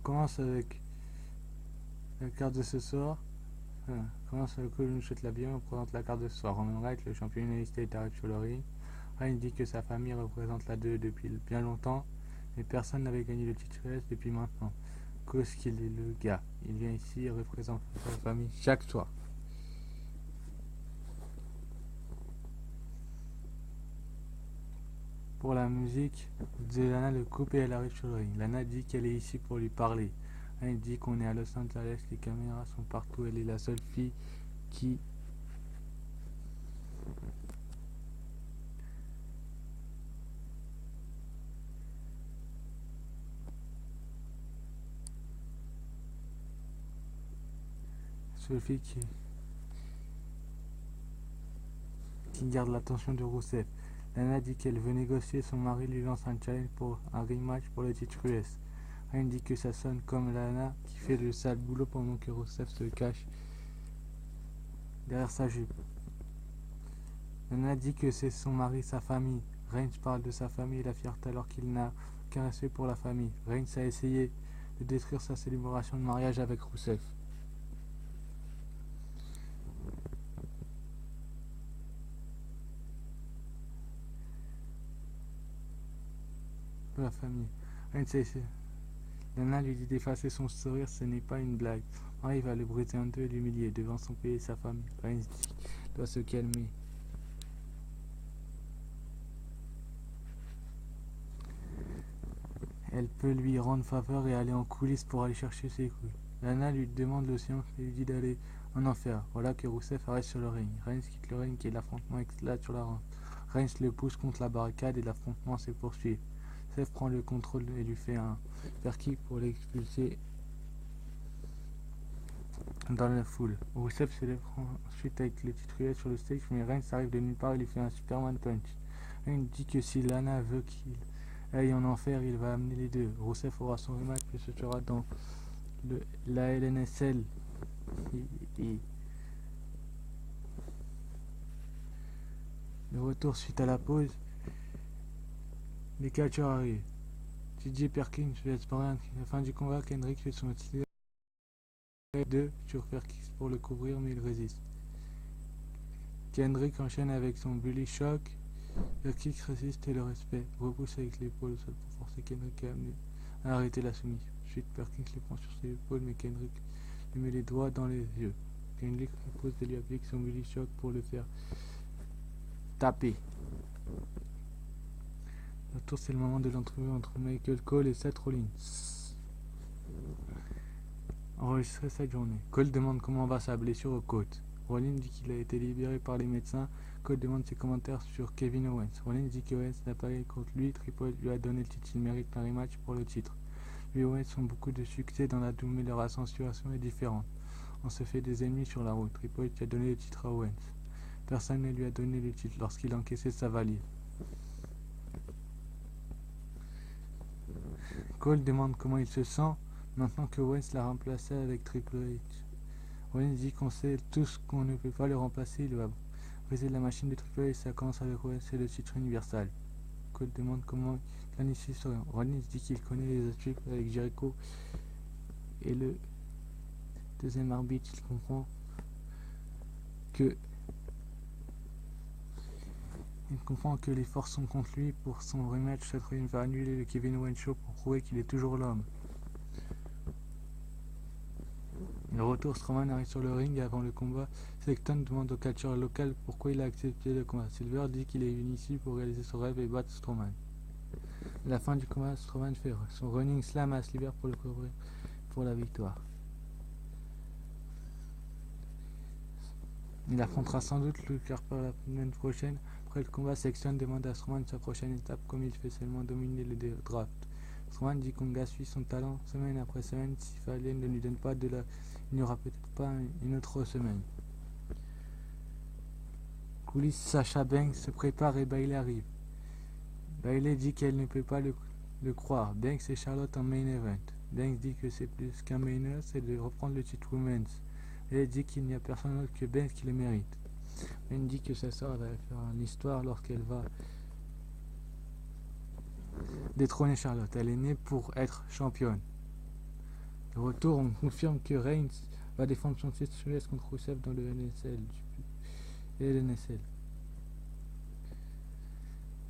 commence avec la carte de ce soir. Commence avec Cole nous souhaite la bienvenue, on présente la carte de ce soir. Roman Reigns, le champion United States, arrive sur le ring. Reigns dit que sa famille représente la 2 depuis bien longtemps, mais personne n'avait gagné le titre US depuis maintenant. Cause qu'il est le gars. Il vient ici et représente sa famille chaque soir. Pour la musique, Lana le coupe et elle arrive sur le ring. Lana dit qu'elle est ici pour lui parler. Elle dit qu'on est à Los Angeles, les caméras sont partout, elle est la seule fille qui garde l'attention de Rousseff. Lana dit qu'elle veut négocier, son mari lui lance un challenge pour un rematch pour le titre US. Reigns dit que ça sonne comme Lana qui fait le sale boulot pendant que Rousseff se cache derrière sa jupe. Lana dit que c'est son mari, sa famille. Reigns parle de sa famille et la fierté alors qu'il n'a aucun respect pour la famille. Reigns a essayé de détruire sa célébration de mariage avec Rousseff. La famille. Reigns a essayé. Lana lui dit d'effacer son sourire, ce n'est pas une blague. Marie va le briser en deux et l'humilier devant son pays et sa famille. Reigns dit qu'il doit se calmer. Elle peut lui rendre faveur et aller en coulisses pour aller chercher ses couilles. Lana lui demande le silence et lui dit d'aller en enfer. Voilà que Rousseff arrête sur le ring. Reigns quitte le ring et l'affrontement éclate sur la rampe. Reigns le pousse contre la barricade et l'affrontement se poursuit. Rousseff prend le contrôle et lui fait un perkick pour l'expulser dans la foule. Rousseff s'élève ensuite avec le titre US sur le stage, mais Reigns arrive de nulle part et lui fait un Superman Punch. Reigns dit que si Lana veut qu'il aille en enfer, il va amener les deux. Rousseff aura son rematch, mais ce sera dans la LNSL. Le retour suite à la pause, les catcheurs arrivent. TJ Perkins vs Bryan. À la fin du combat, Kendrick fait son tir 2 sur Perkins pour le couvrir, mais il résiste. Kendrick enchaîne avec son Bully Shock. Perkins résiste et le respect. Repousse avec l'épaule au sol pour forcer Kendrick à arrêter la soumission. Ensuite, Perkins le prend sur ses épaules, mais Kendrick lui met les doigts dans les yeux. Kendrick propose de lui appliquer son Bully Shock pour le faire taper. Le tour, c'est le moment de l'entrevue entre Michael Cole et Seth Rollins. Enregistré cette journée. Cole demande comment va sa blessure aux côtes. Rollins dit qu'il a été libéré par les médecins. Cole demande ses commentaires sur Kevin Owens. Rollins dit que Owens n'a pas gagné contre lui. Triple H lui a donné le titre. Il mérite un rematch pour le titre. Lui et Owens ont beaucoup de succès dans la double, mais leur ascension est différente. On se fait des ennemis sur la route. Triple H a donné le titre à Owens. Personne ne lui a donné le titre lorsqu'il a encaissé sa valise. Cole demande comment il se sent maintenant que Owens l'a remplacé avec Triple H. Owens dit qu'on sait tous qu'on ne peut pas le remplacer, il va briser la machine de Triple H et ça commence avec Owens et le titre universal. Cole demande comment il planifie sur rien. Rollins dit qu'il connaît les astuces avec Jericho et le deuxième arbitre, il comprend que les forces sont contre lui. Pour son rematch, Seth Rollins va annuler le Kevin Owens Show pour prouver qu'il est toujours l'homme. Le retour, Strowman arrive sur le ring et avant le combat, Sexton demande au catcheur local pourquoi il a accepté le combat. Silver dit qu'il est venu ici pour réaliser son rêve et battre Strowman. À la fin du combat, Strowman fait son running slam à Silver pour le couvrir pour la victoire. Il affrontera sans doute Luke Harper la semaine prochaine. Après le combat, Sexton demande à Strowman sa prochaine étape, comme il fait seulement dominer le draft. Strowman dit qu'Onga suit son talent semaine après semaine. Si Fallon ne lui donne pas de la... il n'y aura peut-être pas une autre semaine. Coulisses, Sasha Banks se prépare et Bayley arrive. Bayley dit qu'elle ne peut pas le croire. Banks et Charlotte en main event. Banks dit que c'est plus qu'un main event, c'est de reprendre le titre women's. Elle dit qu'il n'y a personne d'autre que Banks qui le mérite. Elle dit que sa sœur va faire l'histoire lorsqu'elle va détrôner Charlotte. Elle est née pour être championne. De retour, on confirme que Reigns va défendre son titre US contre Rusev dans le NSL.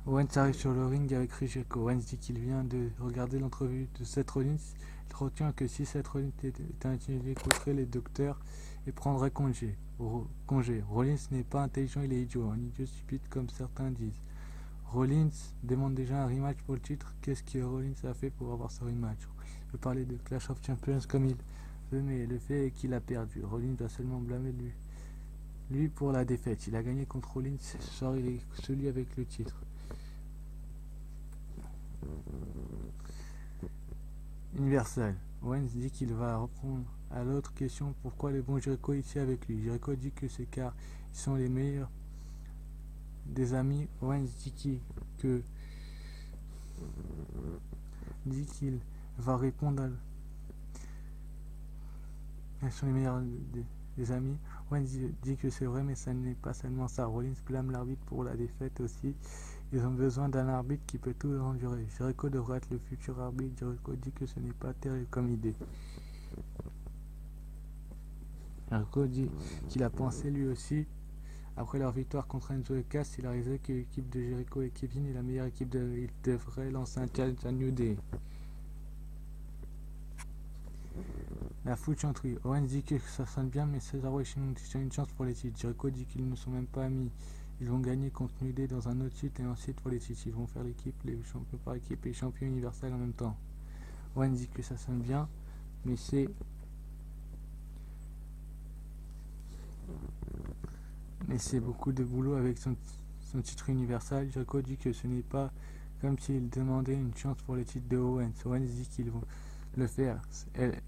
Owens arrive sur le ring avec Chris Jericho. Owens dit qu'il vient de regarder l'entrevue de Seth Rollins. Il retient que si Seth Rollins était intelligent, il écouterait les docteurs et prendrait congé. Rollins n'est pas intelligent, il est idiot. Un idiot stupide comme certains disent. Rollins demande déjà un rematch pour le titre. Qu'est-ce que Rollins a fait pour avoir ce rematch? Il peut parler de Clash of Champions comme il veut, mais le fait est qu'il a perdu. Rollins doit seulement blâmer lui pour la défaite. Il a gagné contre Rollins, ce soir il est celui avec le titre. Universal. Owens dit qu'il va répondre à l'autre question, pourquoi le bon Jericho est ici avec lui. Jericho dit que c'est car ils sont les meilleurs des amis. Owens dit qu'il va répondre ils sont les meilleurs des amis. Owens dit que c'est vrai, mais ça n'est pas seulement ça. Rollins blâme l'arbitre pour la défaite aussi. Ils ont besoin d'un arbitre qui peut tout endurer. Jericho devrait être le futur arbitre. Jericho dit que ce n'est pas terrible comme idée. Jericho dit qu'il a pensé lui aussi. Après leur victoire contre Enzo et Cass, il a réalisé que l'équipe de Jericho et Kevin est la meilleure équipe. Il devrait lancer un challenge à New Day. La foule chante oui. Owens dit que ça sonne bien, mais Cesaro et Sheamus ont une chance pour les titres. Jericho dit qu'ils ne sont même pas amis. Ils vont gagner contre New Day dans un autre titre et ensuite pour les titres. Ils vont faire l'équipe, les champions par équipe et les champions universels en même temps. Owens dit que ça sonne bien, mais c'est beaucoup de boulot avec son titre universel. Jericho dit que ce n'est pas comme s'il demandait une chance pour les titres de Owens. Owens dit qu'ils vont le faire.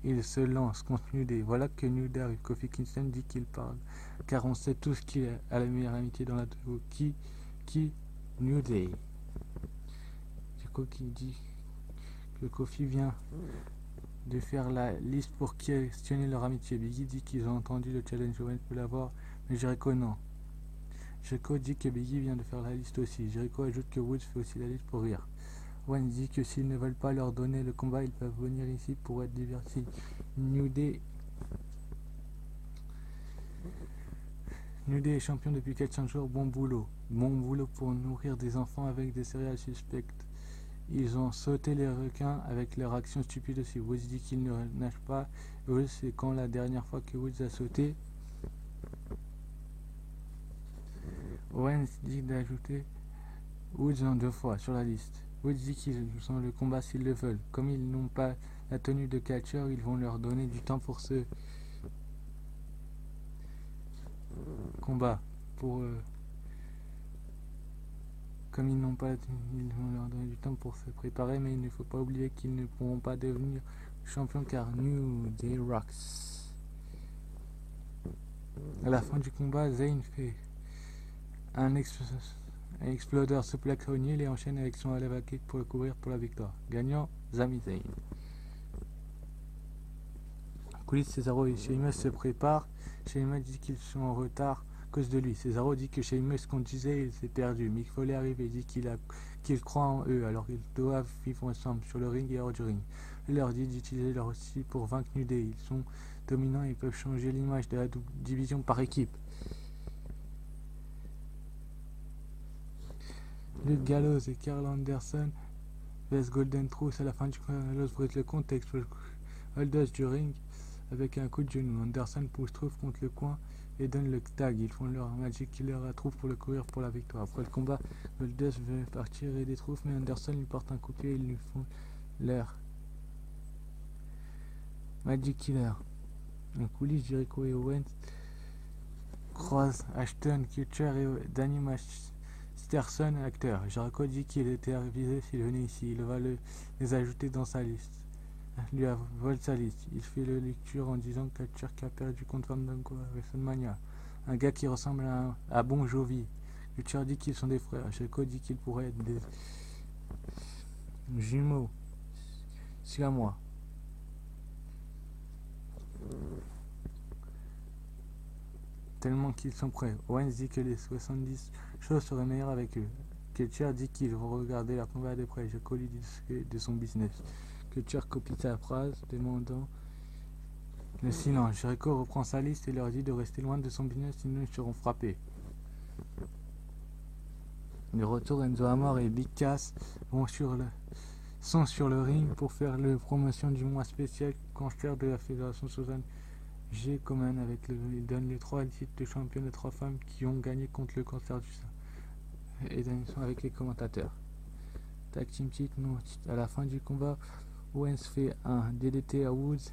Il se lance contre New Day. Voilà que New Day arrive. Kofi Kingston dit qu'il parle, car on sait tous qui a la meilleure amitié dans la duo. Qui New Day. Jericho qui dit que Kofi vient de faire la liste pour questionner leur amitié. Biggie dit qu'ils ont entendu le challenge. Owens peut l'avoir, mais Jericho non. Jericho dit que Biggie vient de faire la liste aussi. Jericho ajoute que Woods fait aussi la liste pour rire. Owens dit que s'ils ne veulent pas leur donner le combat, ils peuvent venir ici pour être divertis. New Day est champion depuis 400 jours. Bon boulot pour nourrir des enfants avec des céréales suspectes. Ils ont sauté les requins avec leur action stupide aussi. Woods dit qu'il ne nage pas. Woods, c'est quand la dernière fois que Woods a sauté. Owens dit d'ajouter Woods en 2 fois sur la liste. Woods dit qu'ils ont le combat s'ils le veulent. Comme ils n'ont pas la tenue de catcheur, ils vont leur donner du temps pour ce combat. Comme ils n'ont pas la tenue, ils vont leur donner du temps pour se préparer, mais il ne faut pas oublier qu'ils ne pourront pas devenir champions car New Day rocks. À la fin du combat, Zayn fait un Exploder suplex au nil et enchaîne avec son eleva kick pour le couvrir pour la victoire. Gagnant, Sami Zayn. Coulisses, Cesaro et Sheamus se préparent. Sheamus dit qu'ils sont en retard à cause de lui. Cesaro dit que Sheamus, qu'on disait, il s'est perdu. Mick Foley arrive et dit qu'il croit en eux, alors ils doivent vivre ensemble sur le ring et hors du ring. Il leur dit d'utiliser leur style pour vaincre New Day. Ils sont dominants et peuvent changer l'image de la division par équipe. Luke Gallows et Karl Anderson vs Golden Truth à la fin du combat. Gallows brise le compte et explose Aldous du ring avec un coup de genou. Anderson pousse Truth contre le coin et donne le tag. Ils font leur Magic Killer à Truth pour le courir pour la victoire. Après le combat, Aldous veut partir aider Truth, mais Anderson lui porte un coup de pied et ils lui font leur Magic Killer. En coulisses, Jericho et Owens croisent Ashton Kutcher et Danny Masterson, acteur. Jericho dit qu'il était avisé s'il venait ici. Il va les ajouter dans sa liste. Lui vole sa liste. Il fait la lecture en disant que Kutcher a perdu contre Fandango à WrestleMania. Un gars qui ressemble à Bon Jovi. Kutcher dit qu'ils sont des frères. Jericho dit qu'ils pourraient être des jumeaux. C'est à moi. Tellement qu'ils sont prêts. Owens dit que les 70 choses seraient meilleures avec eux. Kutcher dit qu'ils vont regarder leur combat de près. Jericho lui dit de son business. Kutcher copie sa phrase, demandant Le silence. Jericho reprend sa liste et leur dit de rester loin de son business, sinon ils seront frappés. De retour, Enzo Amore et Big Cass sont sur le ring pour faire la promotion du mois spécial concert de la Fédération Susan G. Common ils donnent les 3 titres de champion de 3 femmes qui ont gagné contre le cancer du sein. Et ils sont avec les commentateurs. Tag Team titre, non. À la fin du combat, Owens fait un DDT à Woods.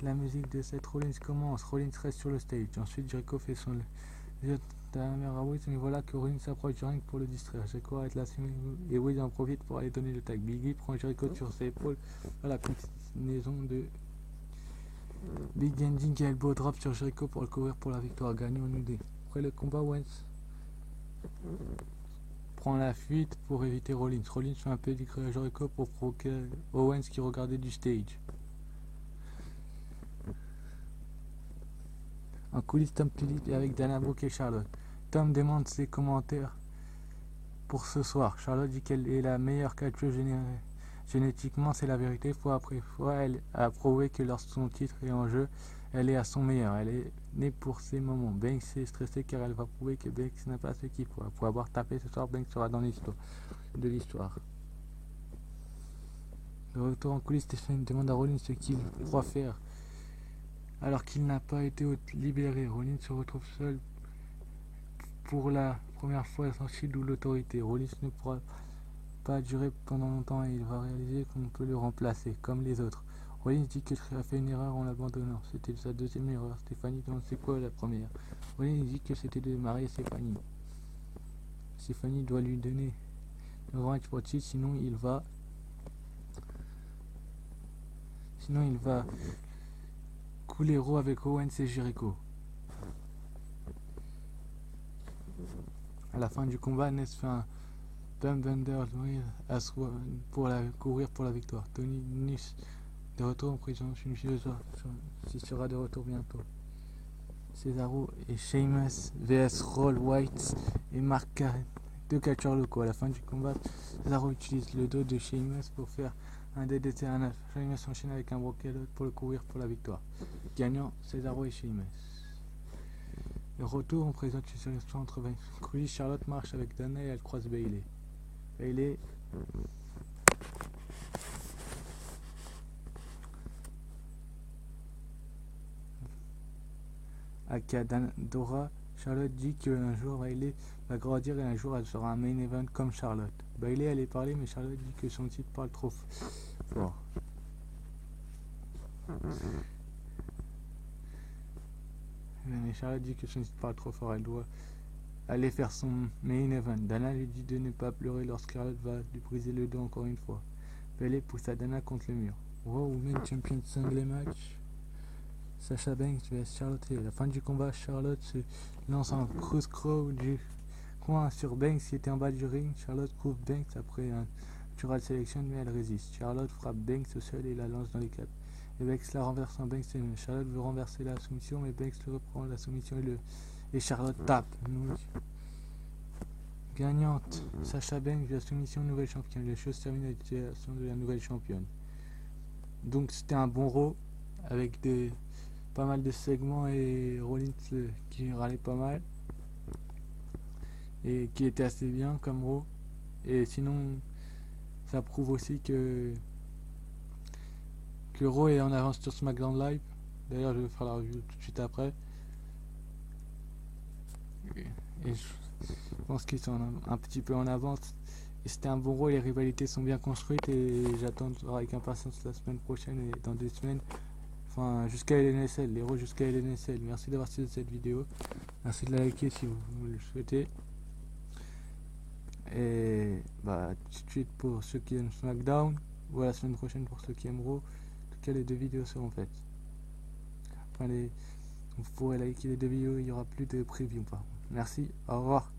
La musique de Seth Rollins commence. Rollins reste sur le stage. Ensuite, Jericho fait son à Woods, mais voilà que Rollins s'approche du ring pour le distraire. Jericho arrête la série et Woods en profite pour aller donner le tag. Biggie prend Jericho sur ses épaules à la combinaison de Big Ending et Elbow Drop sur Jericho pour le couvrir pour la victoire. Gagnant en UD. Après le combat, Owens prend la fuite pour éviter Rollins. Rollins fait un peu du à Jericho pour provoquer Owens qui regardait du stage. En coulisses, Tom Phillips avec Dana Brooke et Charlotte. Tom demande ses commentaires pour ce soir. Charlotte dit qu'elle est la meilleure catcheuse génétiquement, c'est la vérité. Fois après fois, elle a prouvé que lorsque son titre est en jeu, elle est à son meilleur. Elle est née pour ces moments. Banks est stressée car elle va prouver que Banks n'a pas ce qu'il faut. Pour avoir tapé ce soir, Banks sera dans l'histoire. De retour en coulisses, Stephen demande à Rollins ce qu'il croit faire. Alors qu'il n'a pas été libéré, Rollins se retrouve seul pour la première fois sans shield ou l'autorité. Rollins ne pourra pas durer pendant longtemps et il va réaliser qu'on peut le remplacer, comme les autres. Rollins dit qu'il a fait une erreur en l'abandonnant. C'était sa deuxième erreur. Stéphanie demande c'est quoi la première. Rollins dit que c'était de marier Stéphanie. Stéphanie doit lui donner le revanche pour le titre, sinon il va couler Raw avec Owens et Jericho. À la fin du combat, Ness fait un Bump Under pour courir pour la victoire. Tony Ness de retour en prison, une philosophe sera de retour bientôt. Cesaro et Sheamus vs Roll White et Mark Carey, deux catcheurs locaux. À la fin du combat, Cesaro utilise le dos de Sheamus pour faire un DDT à 9. Sheamus s'enchaîne avec un broken pour le courir pour la victoire. Gagnant, Cesaro et Sheamus. Le retour, on présente une sélection entre 20 coulisses. Charlotte marche avec Dana et elle croise Bayley. Bayley Dora. Charlotte dit qu'un jour Bayley va grandir et un jour elle sera un main event comme Charlotte. Bayley allait parler mais Charlotte dit que son titre parle trop fort. Mais Charlotte dit que son titre parle trop fort, elle doit aller faire son main event. Dana lui dit de ne pas pleurer lorsque Charlotte va lui briser le dos encore une fois. Bayley pousse à Dana contre le mur. Raw Women's Champion Single match. Sasha Banks vs Charlotte Hill. À la fin du combat, Charlotte se lance en cross crow du coin sur Banks qui était en bas du ring. Charlotte couvre Banks après un natural selection mais elle résiste. Charlotte frappe Banks au sol et la lance dans les câbles. Et Banks la renverse en Banks. Charlotte veut renverser la soumission mais Banks le reprend la soumission et Charlotte tape. Gagnante, Sasha Banks la soumission nouvelle championne. Les choses terminent avec l'utilisation de la nouvelle championne. Donc c'était un bon Raw avec pas mal de segments et Rollins qui râlait pas mal et qui était assez bien comme Raw. Et sinon ça prouve aussi que Raw est en avance sur SmackDown Live. D'ailleurs je vais faire la review tout de suite après. Et je pense qu'ils sont un petit peu en avance. Et c'était un bon Raw, les rivalités sont bien construites et j'attends avec impatience la semaine prochaine et dans 2 semaines. Enfin, jusqu'à LNSL, les Raw jusqu'à LNSL. Merci d'avoir suivi cette vidéo. Merci de la liker si vous le souhaitez. Et bah tout de suite pour ceux qui aiment SmackDown, ou à la semaine prochaine pour ceux qui aiment Raw. En tout cas, les 2 vidéos seront faites. Enfin, vous pourrez liker les 2 vidéos, il n'y aura plus de preview. Merci, au revoir.